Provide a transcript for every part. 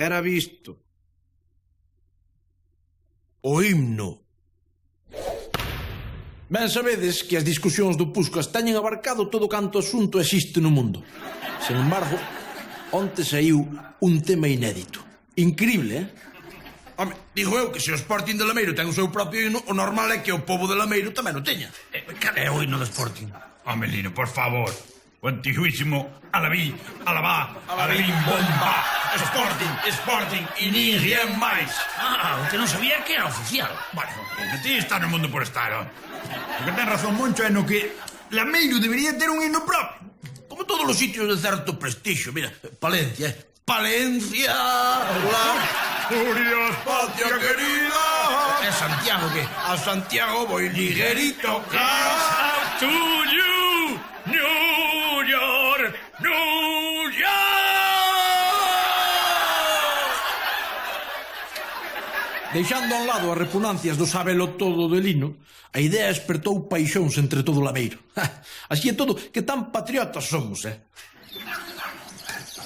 era visto. O himno. Ben sabedes que as discusións do Puscas teñen abarcado todo canto asunto existe no mundo. Sen embargo, onte saiu un tema inédito. Incrible, Home, digo eu que se o Sporting de Lameiro ten o seu propio himno, o normal é que o pobo de Lameiro tamén o teña. Cal é o himno do Sporting? Home, Lino, por favor. O antiguísimo Alabí, Alabá, Alabín, Bomba, Sporting, Sporting e ninguén máis. O que non sabía que era oficial. Bueno, que ti está no mundo por estar, ó. O que ten razón Moncho é no que Lameiro debería ter un himno propio. Como todos os sitios de certo prestixio. Mira, Palencia, Palencia, hola, Asturias, patria querida. É Santiago, que a Santiago voy liguerito. To you, New York, New York! Deixando a un lado as repunancias do sabelo todo de Lino, a idea espertou paixóns entre todo o Lameiro. Así é todo, que tan patriotas somos,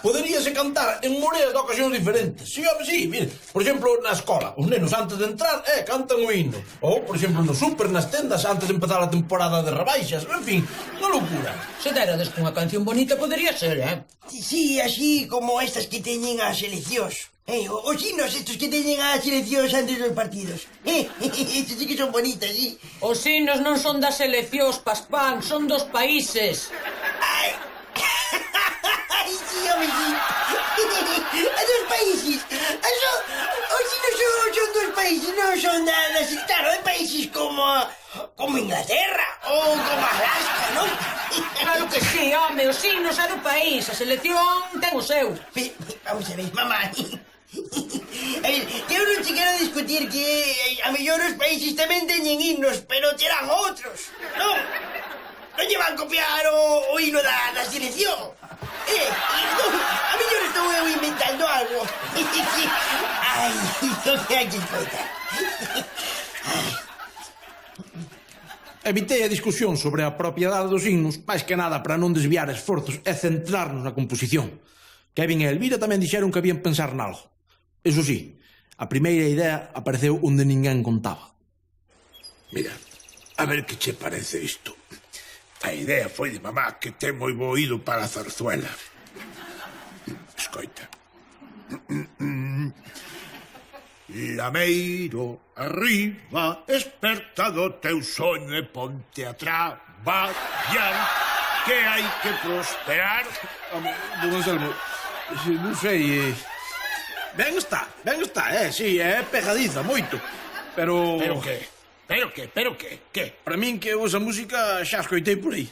Poderíase cantar en moreas de ocasións diferentes. Sí, home, sí, mire, por exemplo, na escola, os nenos antes de entrar, cantan o himno. Ou, por exemplo, no súper, nas tendas, antes de empezar a temporada de rebaixas. En fin, unha locura. Se derades con unha canción bonita, podería ser, Sí, así como estas que teñen as seleccións. Os hinos estos que teñen as seleccións antes dos partidos. Estos sí que son bonitas, sí. Os hinos non son das seleccións, Paspán, son dos países. Ai, sí, home, sí. A dos países. Os hinos son dos países, non son das... Claro, de países como Inglaterra ou como Alaska, non? Claro que sí, home, os hinos é do país, a selección ten o seu. Vamos a ver, mamá. A ver, que eu non che quero discutir que a mellor os países tamén teñen himnos, pero terán outros, non? Non lle van copiar o himno da selección. A mellor estou eu inventando algo. Ai, non que hai que escoitar. Evitei a discusión sobre a propiedade dos himnos, máis que nada para non desviar esforzos e centrarnos na composición. Kevin e Elvira tamén dixeron que habían pensar nalgo. Eso sí, a primeira idea apareceu onde ninguén contaba. Mira, a ver que che parece isto. A idea foi de mamá, que ten moi bo oído para a zarzuela. Escoita. Lameiro, arriba, esperta do teu soño e ponte a traballar, que hai que prosperar. Home, don Anselmo, non sei... Ben está, sí, é pegadiza, moito. Pero... Pero que? Para min que esa música xa escoitei por aí.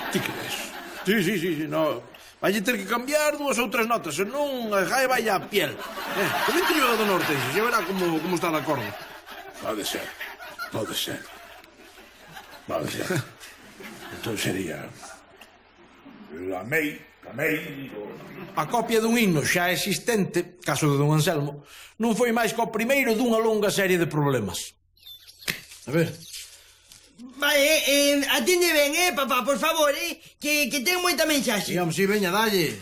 Ti que ves? Sí, no... Vai ter que cambiar 2 ou 3 notas, senón a gai vai a piel. Comenta o do norte, xa verá como está de acordo. Pode ser. Entón sería... Lameiro... A copia dun himno xa existente, caso de don Anselmo, non foi máis que o primeiro dunha longa serie de problemas. A ver... Vale, atende ben, papá, por favor, que ten moita mensaxe. Sí, veña, dalle.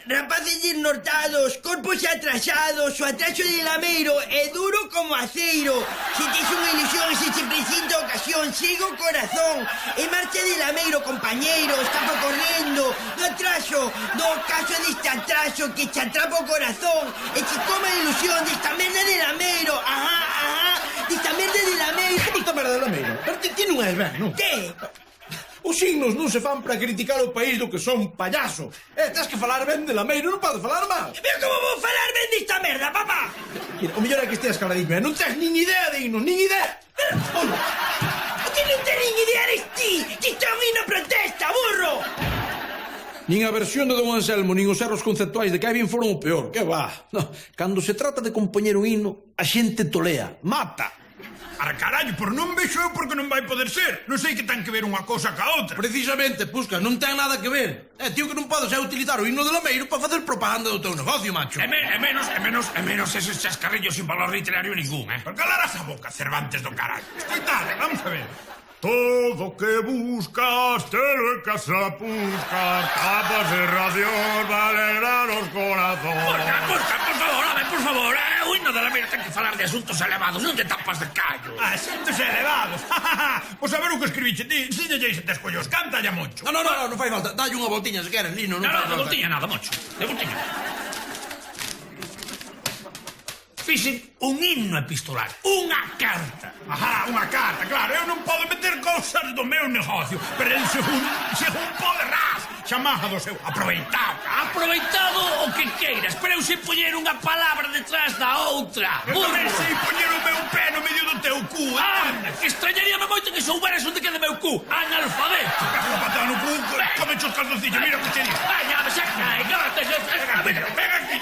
Rapaces desnortados, corpos atrasados, o atraso de Lameiro é duro como aceiro. Se tes unha ilusión, se che presenta ocasión, sigo o corazón. En marcha de Lameiro, compañeiro, escapa correndo do atraso, do caso deste atraso que che atrapa o corazón e che coma a ilusión desta merda de Lameiro. Desta merda de Lameiro. Esta merda de Lameiro? Pero ti non és ben, non? Que? Os signos non se fan para criticar o país do que son payaso. Tens que falar ben de Lameiro, non podes falar mal. Pero como vou falar ben desta merda, papá? Mira, o mellor é que esteas caladinho, non tens nin idea de himnos, nin idea. Pero, o que non ten nin idea eres ti, que está un himno protesta, burro. Nin a versión de don Anselmo, nin os erros conceptuais de Kevin foron o peor, que va. No, cando se trata de compoñer un himno, a xente tolea, mata. Ara carallo, por non vexo eu porque non vai poder ser. Non sei que ten que ver unha cousa ca outra. Precisamente, Puscas, non ten nada que ver. Tío, que non podes é utilizar o himno de Lameiro para facer propaganda do teu negocio, macho. E menos eses chascarrillos sin valor literario ningún, Por calarás a boca, Cervantes do carallo. Escoitade, vamos a ver. Todo que buscas, te lo en casa buscas. Tapas de ración, vale alegrar los corazones. Por favor, o himno de Lameiro ten que falar de asuntos elevados, non de tapas de callo. Asuntos elevados. Pois a ver o que escribiche ti. Si de Jason te escollos, cántalla mocho. No fai falta. Dalle unha voltiña se queres, Lino. Non, fai de falta. voltiña nada, mocho. De voltiña. Fixen un himno epistolar, unha carta. Ajá, unha carta, claro. Eu non podo meter cousas do meu negocio. Pero el según poderás. Chamaja do seu aproveitado. Aproveitado o que queiras, pero eu sei poñer unha palabra detrás da outra. Eu tamén sei poñer o meu pé no medio do teu cu. Anda, que extrañaríame moito que souberas onde queda meu cu. Analfabeto. Unha patada no cu, come os calzoncillos. Mira o que te digo. Vaya, xa cae, Ven aquí.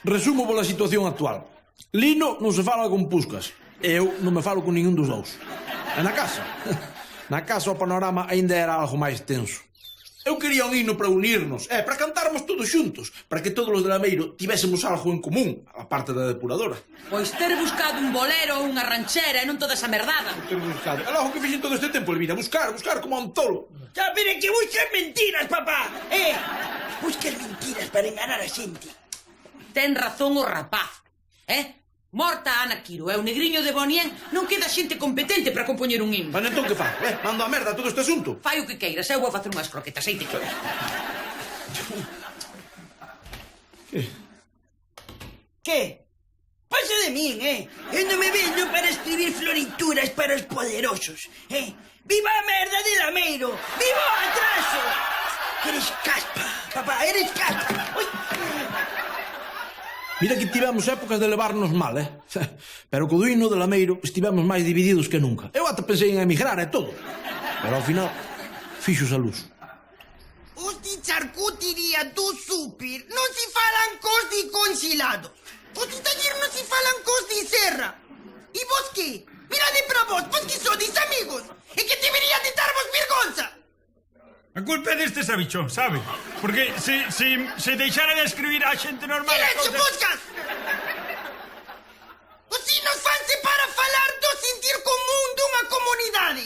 Resumo pola situación actual. Lino non se fala con Puscas. E eu non me falo con ningún dos dous. E na casa? Na casa o panorama aínda era algo máis tenso. Eu quería un himno para unirnos, para cantarmos todos xuntos, para que todos os de Lameiro tivésemos algo en común, a parte da depuradora. Pois ter buscado un bolero ou unha ranchera e non toda esa merdada. Ter buscado. É logo que fixen todo este tempo, Elvira, buscar como a un tolo. Ya, pero que buscas mentiras, papá. Buscas mentiras para enganar a xente. Ten razón o rapaz, Morta Ana Quiro e o negriño de Bonien non queda xente competente para compoñer un himno. Mas entón que fa? Mando a merda todo este asunto. Fai o que queiras, eu vou facer unhas croquetas, aí te quero. ¿Qué? Pasa de min, Eu non me vendo para escribir florituras para os poderosos, Viva a merda de Lameiro! Viva o atraso! Eres caspa, papá, eres caspa. Ui. Mira que tivemos épocas de levarnos mal, Pero co do himno de Lameiro estivemos máis divididos que nunca. Eu ata pensei en emigrar e todo. Pero ao final, fixos a luz. Os de charcutería do súper non se falan cos de consilados. Os de taller non se falan cos de serra. E vos que? Mirade para vos que sodes amigos. E que debería de darvos vergonza. A culpa é deste sabichón, sabe? Porque se deixara de escribir a xente normal... Silencio, Puscas! Os hinos fanse para falar do sentir común dunha comunidade.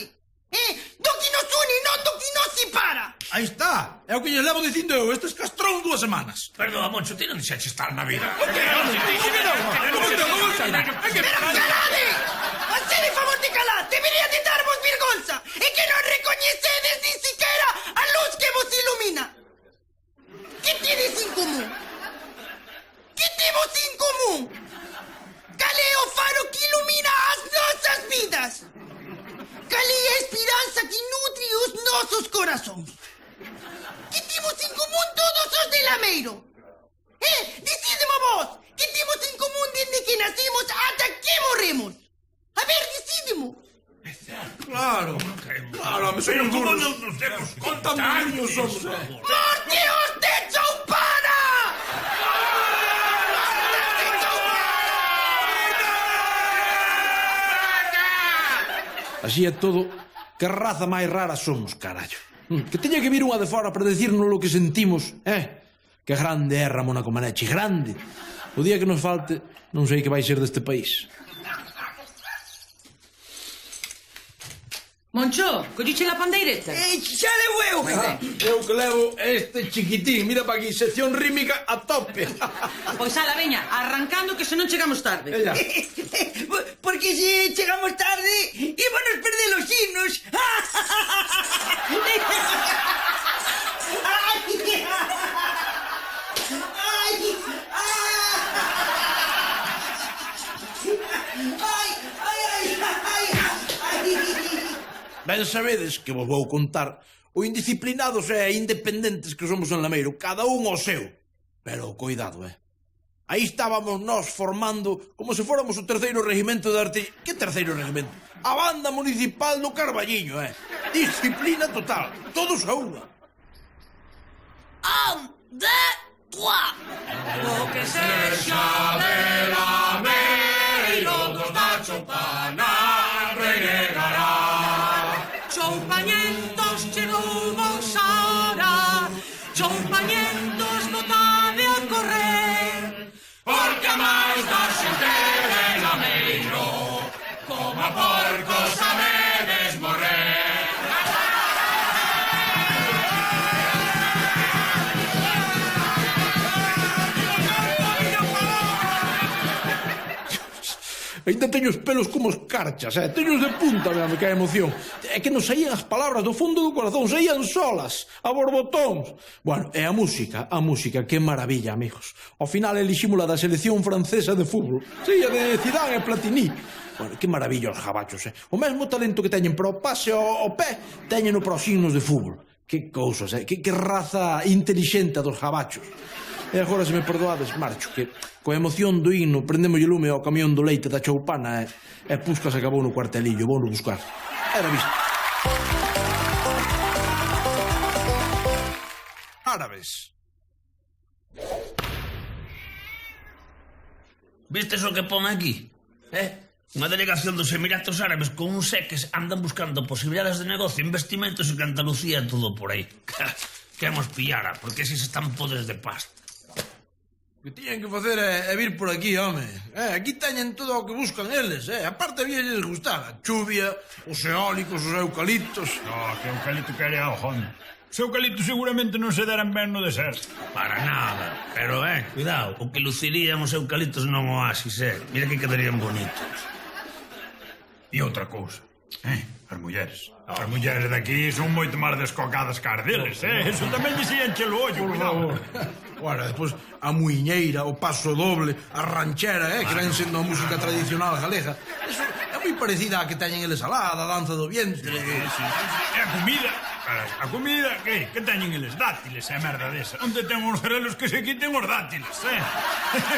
Do que nos une, non do que nos separa. Aí está. É o que lles levo dicindo eu estes castrón 2 semanas. Perdón, Moncho, ti non dixeches estar na vida. Pero calade! Hacede favor de calar, debería de darvos vergonza. E que non recoñecedes ni siquiera a luz que vos ilumina. Que tedes en común? Que temos en común? Cal é o faro que ilumina as nosas vidas? Cal é a esperanza que nutre os nosos corazóns? Que temos en común todos os de Lameiro? Decidemo vos, que temos en común desde que nacimos ata que morremos? A ver, decidemo. Claro, me Pero somos como duros. non nos demos conta? Tan niños somos, Morte os de Choupana! Así é todo, que raza máis rara somos, carallo. Que teña que vir unha de fora para decirnos lo que sentimos, Que grande é Ramona Comaneci, grande. O día que nos falte, non sei que vai ser deste país. Moncho, colliche la pandeireta? Xa levo eu. Eu que levo este chiquitín, mira pa aquí, sección rímica a tope. Pois ala, veña, arrancando que se non chegamos tarde. Ella. Porque se chegamos tarde, íbanos perder los himnos. Ben sabedes que vos vou contar o indisciplinados e independentes que somos en Lameiro, cada un o seu. Pero cuidado, Aí estábamos nós formando como se fóramos o terceiro regimento de artillería. Que terceiro regimento? A banda municipal do Carballiño, Disciplina total, todos a unha. Un, deux, trois. O que sexa de Lameiro dos da Choupana renegará. Choupañentos chegou vos ara, choupañentos botade a correr, porque a máis da xente de Lameiro, como a porcos a ver Ainda teño os pelos como escarchas, teño os de punta, me que emoción. É que nos saían as palabras do fondo do corazón, saían solas, a borbotóns. Bueno, e a música, que maravilla, amigos. Ao final eliximos a da selección francesa de fútbol. Sí, a de Zidane e Platini. Bueno, que maravilla os jabachos, O mesmo talento que teñen para o pase ao pé, teñen para os signos de fútbol. Que cousas, que raza inteligente dos jabachos. E agora, se me perdoades, marcho, que coa emoción do himno prendemos o lume ao camión do leite da choupana e Puskas acabou no cuartelillo, vou no buscar. Era visto. Árabes. Vistes o que pon aquí? Unha delegación dos Emiratos Árabes con uns seques andan buscando posibilidades de negocio, investimentos e que Andalucía e todo por aí. Que nos pillara, porque eses están podres de pasta. O que tiñen que facer é vir por aquí, home. Aquí teñen todo o que buscan eles, Aparte, había lles gustar a chuvia, os eólicos, os eucaliptos. Que eucalipto quere ao Honda. Os eucaliptos seguramente non se deran ben no deserto. Para nada. Pero, cuidado, o que lucirían os eucaliptos non oasis, Mira que quedarían bonitos. E outra cousa, as mulleres. As mulleres daqui son moito máis descocadas que as deles, Eso tamén lles enche o ollo, cuidado. Bueno, despois a muiñeira, o paso doble, a ranchera, que ven sendo a música tradicional galega. Eso é moi parecida á que teñen eles alá, a danza do vientre. E a comida? A comida, que teñen eles? Dátiles, merda desa. Onde ten uns cerelos que se quiten os dátiles,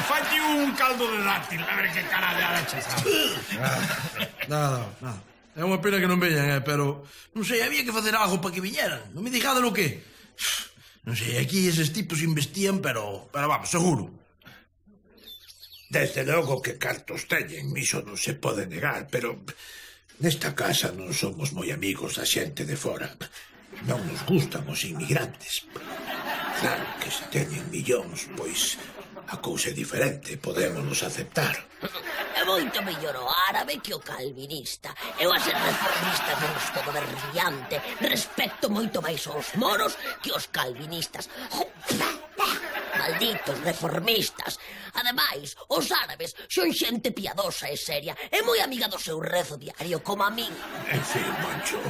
Faite un caldo de dátil, a ver que cara de aracha sabe. Nada. É unha pena que non veñan, pero... Non sei, había que facer algo para que viñeran. Non me dixade lo que... Non sei, aquí eses tipos investían, pero vamos, seguro. Desde logo que cartos teñen, iso non se pode negar, pero... Nesta casa non somos moi amigos da xente de fora. Non nos gustan os inmigrantes. Claro que se teñen millóns, pois... A cousa é diferente, podémonos aceptar. É moito mellor o árabe que o calvinista. Eu a ser reformista non estou berriante. Respecto moito máis aos moros que os calvinistas. Malditos reformistas. Ademais, os árabes son xente piadosa e seria e moi amiga do seu rezo diario, como a min. En fin, Moncho,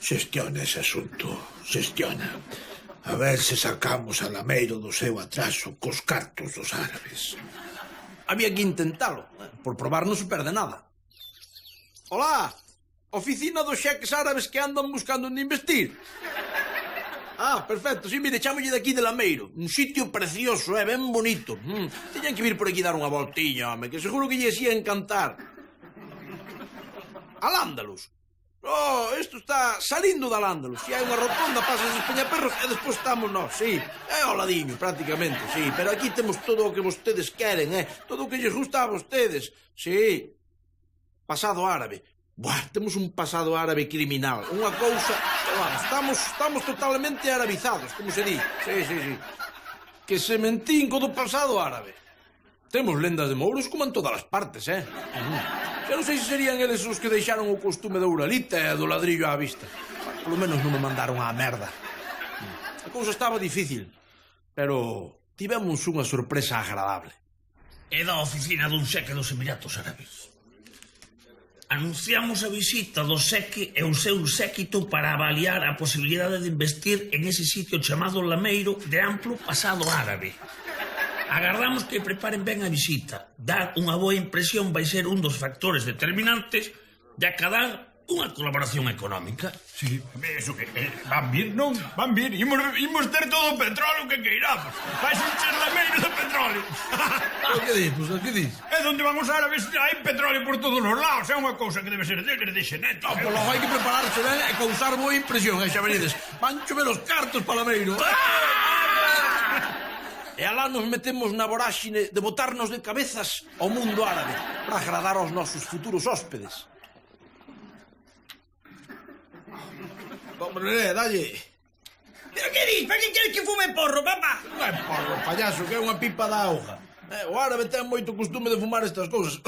xestiona ese asunto, xestiona. A ver se sacamos a Lameiro do seu atraso cos cartos dos árabes. Había que intentalo. Por probar non se perde nada. Hola, oficina dos xeques árabes que andan buscando onde investir. Perfecto, sí, mire, chámolle daqui de Lameiro. Un sitio precioso, ben bonito. Tiñan que vir por aquí dar unha voltiña, home, que seguro que lles ia encantar. Al-Ándalus. Isto está salindo da Al-Ándalus. Si hai unha rotonda, pasas os Peñaperros e despois estamos nós, sí. É ao ladiño, prácticamente, sí. Pero aquí temos todo o que vostedes queren, todo o que lles gusta a vostedes. Sí. Pasado árabe. Temos un pasado árabe criminal. Unha cousa... Estamos totalmente arabizados, como se di. Sí. Que se mentín co do pasado árabe. Temos lendas de mouros como en todas as partes, Eu non sei se serían eles os que deixaron o costume da uralita e do ladrillo á vista. Polo menos non me mandaron á merda. A cousa estaba difícil, pero tivemos unha sorpresa agradable. É da oficina dun xeque dos Emiratos Árabes. Anunciamos a visita do xeque e o seu séquito para avaliar a posibilidade de investir en ese sitio chamado Lameiro de amplo pasado árabe. Agardamos que preparen ben a visita. Dar unha boa impresión vai ser un dos factores determinantes de acadar unha colaboración económica. Sí, eso que... van vir, non? Van vir. Imos ter todo o petróleo que queiramos. Vais un Lameiro de petróleo. Que dis? É onde van os árabes, hai petróleo por todos os lados. É unha cousa que debe ser de xenética. Por logo hai que prepararse ben e causar boa impresión, xa veredes. Van chover os cartos para Lameiro. E alá nos metemos na voráxine de botarnos de cabezas ao mundo árabe para agradar aos nosos futuros hóspedes. Hombre, dalle. Pero que dis? Para que queres que fume porro, papá? Non é porro, payaso, que é unha pipa da auga. O árabe ten moito costume de fumar estas cousas.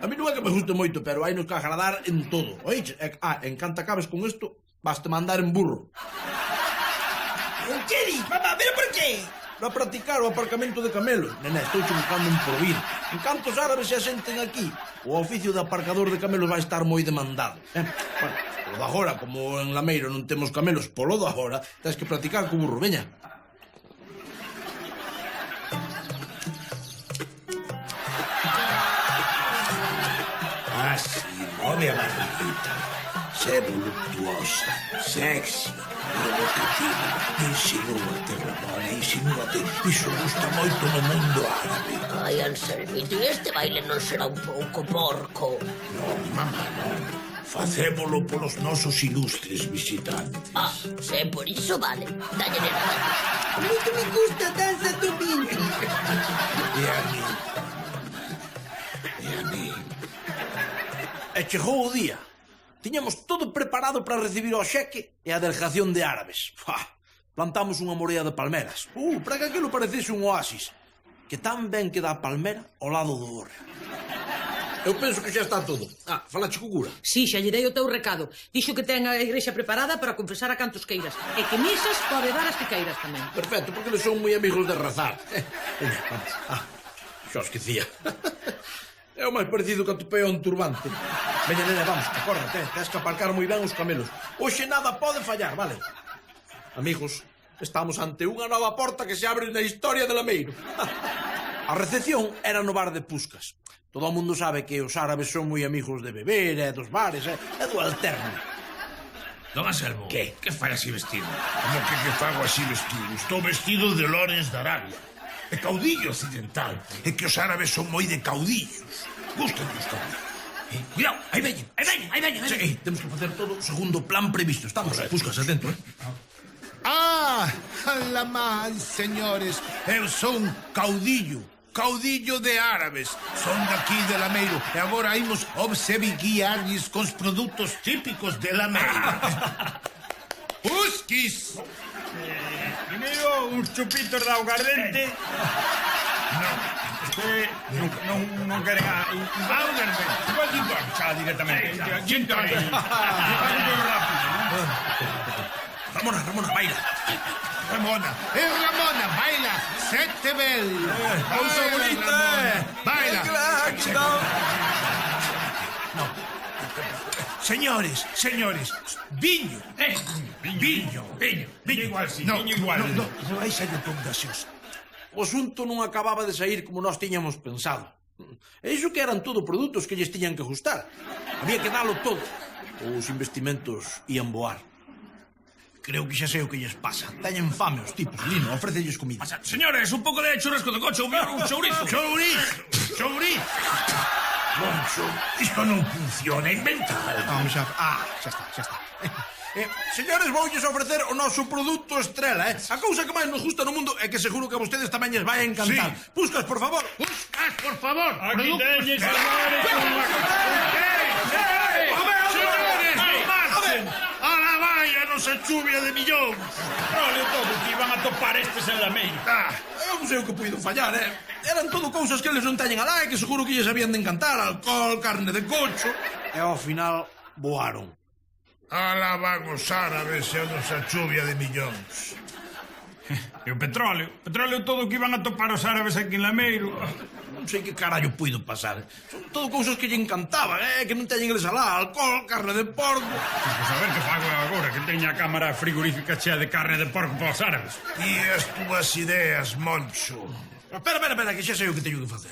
A mí non é que me guste moito, pero hai nos que agradar en todo. Oíche? En canta acabes con isto, vas te mandar en burro. ¿Qué dis, papá? ¿Pero por qué? para practicar o aparcamento de camelos. Nene, estou buscando un porvir. En cantos árabes se asenten aquí, o oficio de aparcador de camelos vai estar moi demandado. Bueno, polo de agora, como en Lameiro non temos camelos, polo de agora, tens que practicar co burro. Veña. Así, move a barriguita. Sé voluptuosa, sexy, provocativa. Insinúate, Ramona, insinúate. Iso gusta moito no mundo árabe. Ai, Anselmito, e este baile non será un pouco porco? Non, mamá, non. Facémolo polos nosos ilustres visitantes. Ah, se por iso vale. Dalle nena. Moito me gusta a danza do ventre. E a mí. E a mí. E chegou o día. Tiñamos todo preparado para recibir o xeque e a delegación de árabes. Plantamos unha morea de palmeras. Para que aquilo parecese un oasis. Que tan ben queda a palmera ao lado do orre. Eu penso que xa está todo. Falache co cura. Si, xa lle dei o teu recado. Dixo que ten a igrexa preparada para confesar a cantos queiras. E que misas pode dar as que queiras tamén. Perfecto, porque eles son moi amigos de razar. Vamos. Xa os esquecía. É o máis parecido que atopei a un turbante. Veña, nene, vamos, acórdate, tens que aparcar moi ben os camelos. Hoxe nada pode fallar, vale? Amigos, estamos ante unha nova porta que se abre na historia de Lameiro. A recepción era no bar de Puscas. Todo o mundo sabe que os árabes son moi amigos de beber, dos bares, e do alterno. Don Anselmo, ¿Qué? Que fai así vestido? Como que fago así vestido? Estou vestido de Lorenz de Arabia. É caudillo occidental. É que os árabes son moi de caudillos. Gustan os caudillos. Cuidado, aí veñen, aí veñen, aí veñen. Sí, temos que facer todo segundo o plan previsto. Estamos, Puscas, atento, La mal, señores. Eu son caudillo. Caudillo de árabes. Son daqui de Lameiro. E agora imos obseviarlles cos produtos típicos de Lameiro. Pusquis! Primeiro, uns chupitos de augardente. Non queren augardente. Igual digo, xa directamente. Quinto aí. Ramona, baila. Ramona, baila, sete bel. Cousa bonita, Baila. No. Señores, viño. Viño. Igual, sí, No, viño igual. no, vai sair con gaseosa. O asunto non acababa de sair como nós tiñamos pensado. E iso que eran todo produtos que lles tiñan que gustar. Había que dalo todo. Os investimentos ian voar. Creo que xa sei o que lles pasa. Teñen fame os tipos, Lino, ofrécelles comida. Señores, un pouco de churrasco de cocho, un chourizo. Chouriz. Moncho, isto non funciona, invental. Xa está. Señores, voulles ofrecer o noso produto estrela, A cousa que máis nos gusta no mundo é que seguro que a vostedes tamén lles vai encantar. Sí. Puscas, por favor. Puscas, por favor. Aquí teñes, señores. Ahora vaya, non se chuvia de millóns. Olha todo, que iban a topar estes en Lameiro. Eu non sei o que puido fallar, Eran todo cousas que eles non teñen alá e que seguro que lles habían de encantar. Alcohol, carne de cocho. E ao final, voaron. Alá van os árabes e a nosa chuvia de millóns. E o petróleo. Petróleo todo o que iban a topar os árabes aquí en Lameiro. Non sei que carallo puido pasar. Son todo cousas que lle encantaban, que non teñen eles alá. Alcohol, carne de porco. Pois a ver que fago agora, que teña a cámara frigorífica chea de carne de porco para os árabes. E as túas ideas, Moncho? Espera, que xa sei o que teño que facer.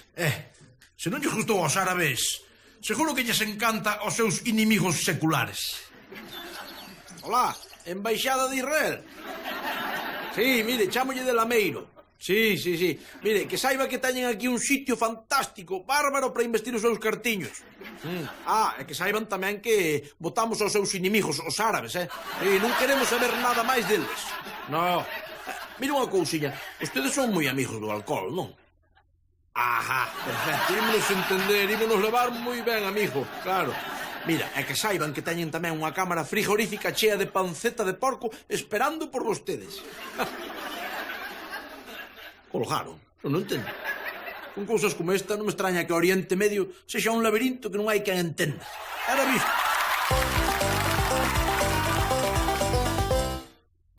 Se non lle gustou aos árabes, seguro que lles encanta aos seus inimigos seculares. Hola, Embaixada de Israel. Sí, mire, chámolle de Lameiro. Sí. Mire, que saiba que teñen aquí un sitio fantástico, bárbaro para investir os seus cartiños. E que saiban tamén que votamos aos seus inimigos, os árabes, E non queremos saber nada máis deles. No. Mira unha cousiña, ustedes son moi amigos do alcohol, non? Perfecto, ímonos entender, ímonos levar moi ben, amigo, claro. Mira, é que saiban que teñen tamén unha cámara frigorífica chea de panceta de porco esperando por vostedes. Colgaron, non entendo. Con cousas como esta non me extraña que o Oriente Medio sexa un laberinto que non hai quen entenda. Era visto.